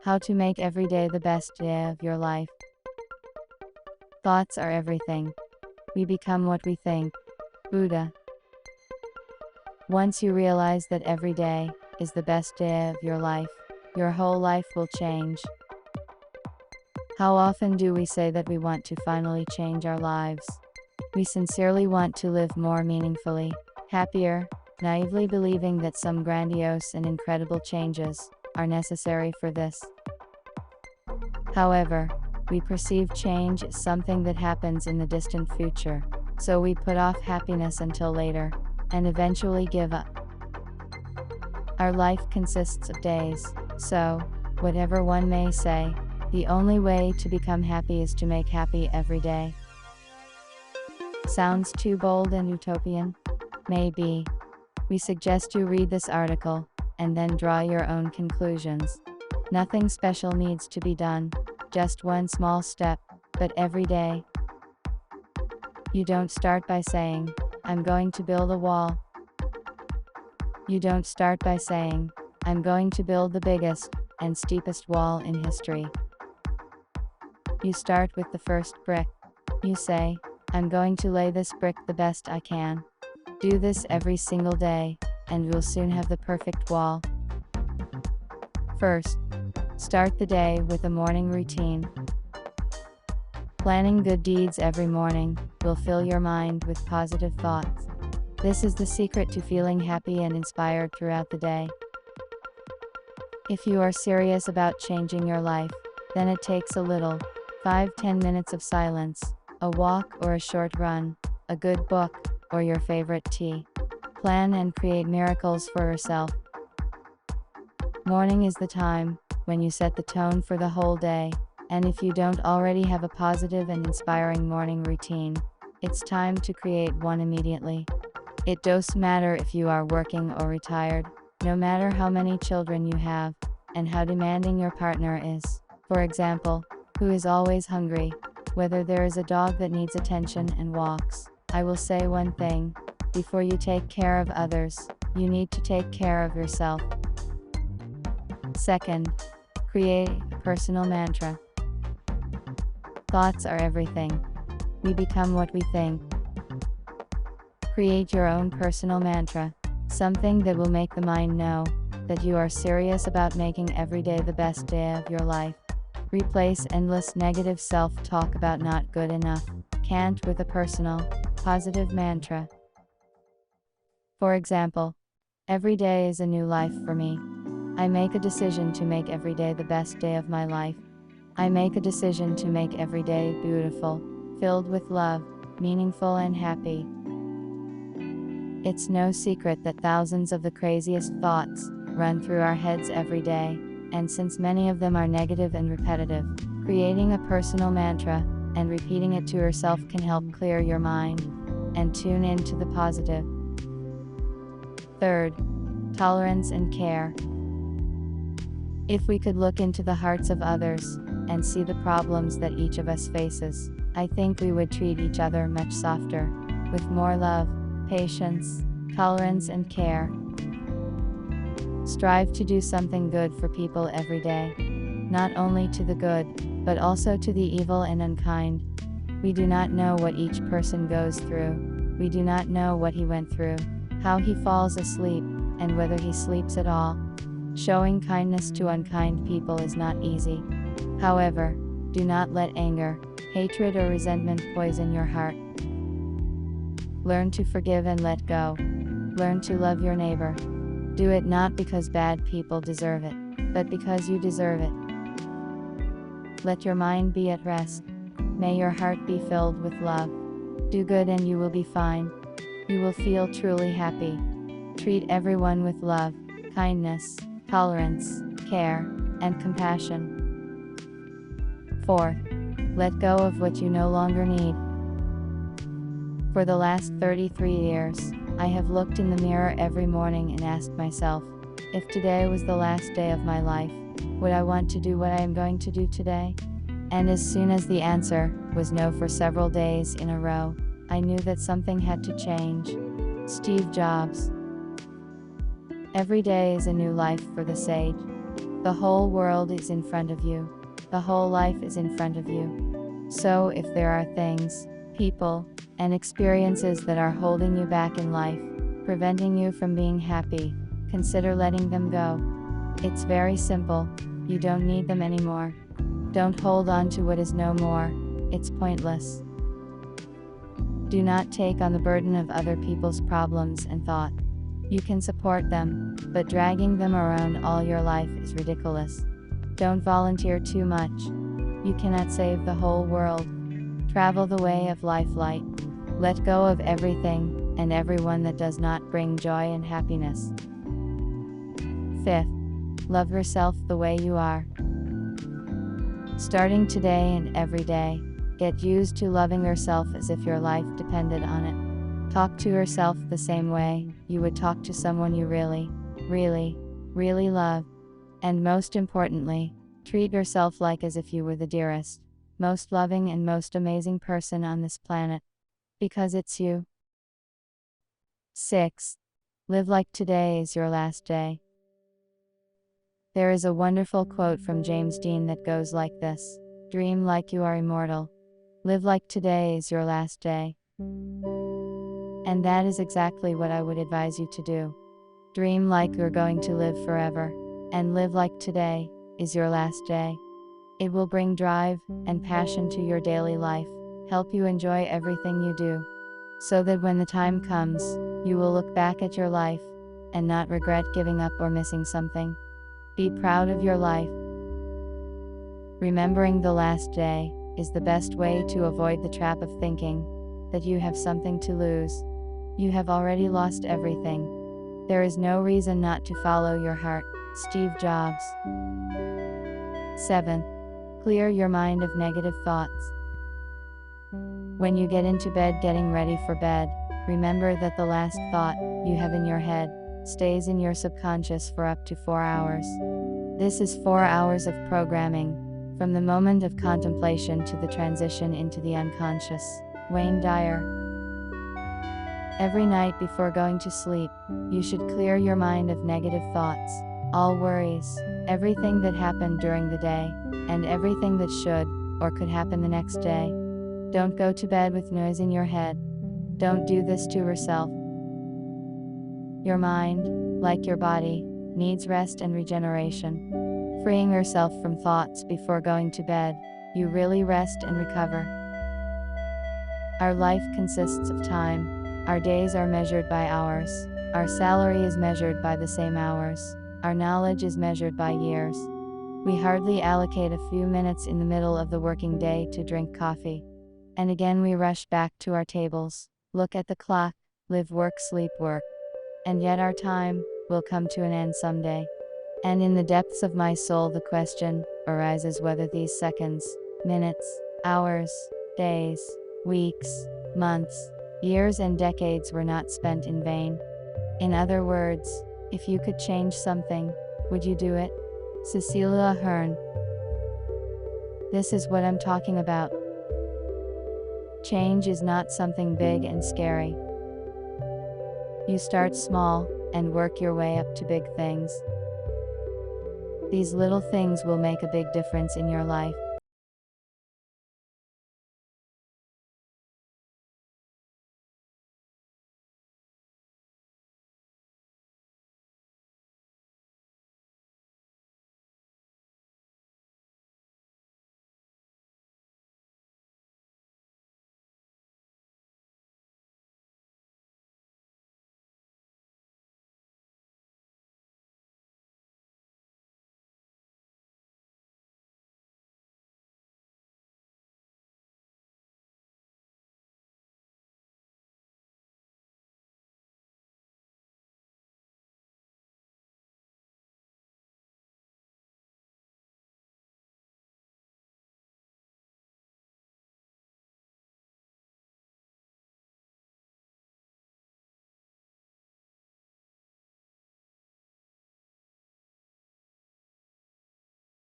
How to make every day the best day of your life. Thoughts are everything. We become what we think. Buddha. Once you realize that every day is the best day of your life, your whole life will change. How often do we say that we want to finally change our lives? We sincerely want to live more meaningfully, happier, naively believing that some grandiose and incredible changes are necessary for this. However, we perceive change as something that happens in the distant future, so we put off happiness until later, and eventually give up. Our life consists of days, so, whatever one may say, the only way to become happy is to make happy every day. Sounds too bold and utopian? Maybe. We suggest you read this article, and then draw your own conclusions. Nothing special needs to be done, just one small step, but every day. You don't start by saying, I'm going to build a wall. You don't start by saying, I'm going to build the biggest and steepest wall in history. You start with the first brick. You say, I'm going to lay this brick the best I can. Do this every single day, and you'll soon have the perfect wall. First, start the day with a morning routine. Planning good deeds every morning will fill your mind with positive thoughts. This is the secret to feeling happy and inspired throughout the day. If you are serious about changing your life, then it takes a little, 5-10 minutes of silence, a walk or a short run, a good book, or your favorite tea. Plan and create miracles for yourself. Morning is the time when you set the tone for the whole day, and if you don't already have a positive and inspiring morning routine, it's time to create one immediately. It doesn't matter if you are working or retired, no matter how many children you have, and how demanding your partner is, for example, who is always hungry, whether there is a dog that needs attention and walks. I will say one thing, before you take care of others, you need to take care of yourself. Second, create a personal mantra. Thoughts are everything. We become what we think. Create your own personal mantra, something that will make the mind know that you are serious about making every day the best day of your life. Replace endless negative self-talk about not good enough, can't with a personal, positive mantra. For example, every day is a new life for me. I make a decision to make every day the best day of my life. I make a decision to make every day beautiful, filled with love, meaningful and happy. It's no secret that thousands of the craziest thoughts run through our heads every day, and since many of them are negative and repetitive, creating a personal mantra and repeating it to yourself can help clear your mind and tune into the positive. Third, tolerance and care. If we could look into the hearts of others and see the problems that each of us faces, I think we would treat each other much softer, with more love, patience, tolerance and care. Strive to do something good for people every day, not only to the good, but also to the evil and unkind. We do not know what each person goes through. We do not know what he went through, how he falls asleep, and whether he sleeps at all. Showing kindness to unkind people is not easy. However, do not let anger, hatred or resentment poison your heart. Learn to forgive and let go. Learn to love your neighbor. Do it not because bad people deserve it, but because you deserve it. Let your mind be at rest. May your heart be filled with love. Do good and you will be fine. You will feel truly happy. Treat everyone with love, kindness, tolerance, care, and compassion. Fourth, let go of what you no longer need. For the last 33 years, I have looked in the mirror every morning and asked myself, if today was the last day of my life, would I want to do what I am going to do today? And as soon as the answer was no for several days in a row, I knew that something had to change. Steve Jobs. Every day is a new life for the sage. The whole world is in front of you. The whole life is in front of you. So if there are things, people, and experiences that are holding you back in life, preventing you from being happy, consider letting them go. It's very simple. You don't need them anymore. Don't hold on to what is no more. It's pointless. Do not take on the burden of other people's problems and thought. You can support them, but dragging them around all your life is ridiculous. Don't volunteer too much. You cannot save the whole world. Travel the way of life light. Let go of everything and everyone that does not bring joy and happiness. 5th, love yourself the way you are. Starting today and every day, get used to loving yourself as if your life depended on it. Talk to yourself the same way you would talk to someone you really, really, really love. And most importantly, treat yourself like as if you were the dearest, most loving and most amazing person on this planet. Because it's you. 6. Live like today is your last day. There is a wonderful quote from James Dean that goes like this: dream like you are immortal. Live like today is your last day. And that is exactly what I would advise you to do. Dream like you're going to live forever, and live like today is your last day. It will bring drive and passion to your daily life, help you enjoy everything you do, so that when the time comes, you will look back at your life and not regret giving up or missing something. Be proud of your life. Remembering the last day is the best way to avoid the trap of thinking that you have something to lose. You have already lost everything. There is no reason not to follow your heart. Steve Jobs. 7. Clear your mind of negative thoughts. When you get into bed getting ready for bed, remember that the last thought you have in your head stays in your subconscious for up to 4 hours. This is 4 hours of programming, from the moment of contemplation to the transition into the unconscious. Wayne Dyer. Every night before going to sleep, you should clear your mind of negative thoughts, all worries, everything that happened during the day, and everything that should or could happen the next day. Don't go to bed with noise in your head. Don't do this to yourself. Your mind, like your body, needs rest and regeneration. Freeing yourself from thoughts before going to bed, you really rest and recover. Our life consists of time. Our days are measured by hours. Our salary is measured by the same hours. Our knowledge is measured by years. We hardly allocate a few minutes in the middle of the working day to drink coffee. And again we rush back to our tables, look at the clock, live, work, sleep, work. And yet our time will come to an end someday. And in the depths of my soul the question arises whether these seconds, minutes, hours, days, weeks, months, years and decades were not spent in vain. In other words, if you could change something, would you do it? Cecilia Ahern. This is what I'm talking about. Change is not something big and scary. You start small and work your way up to big things. These little things will make a big difference in your life.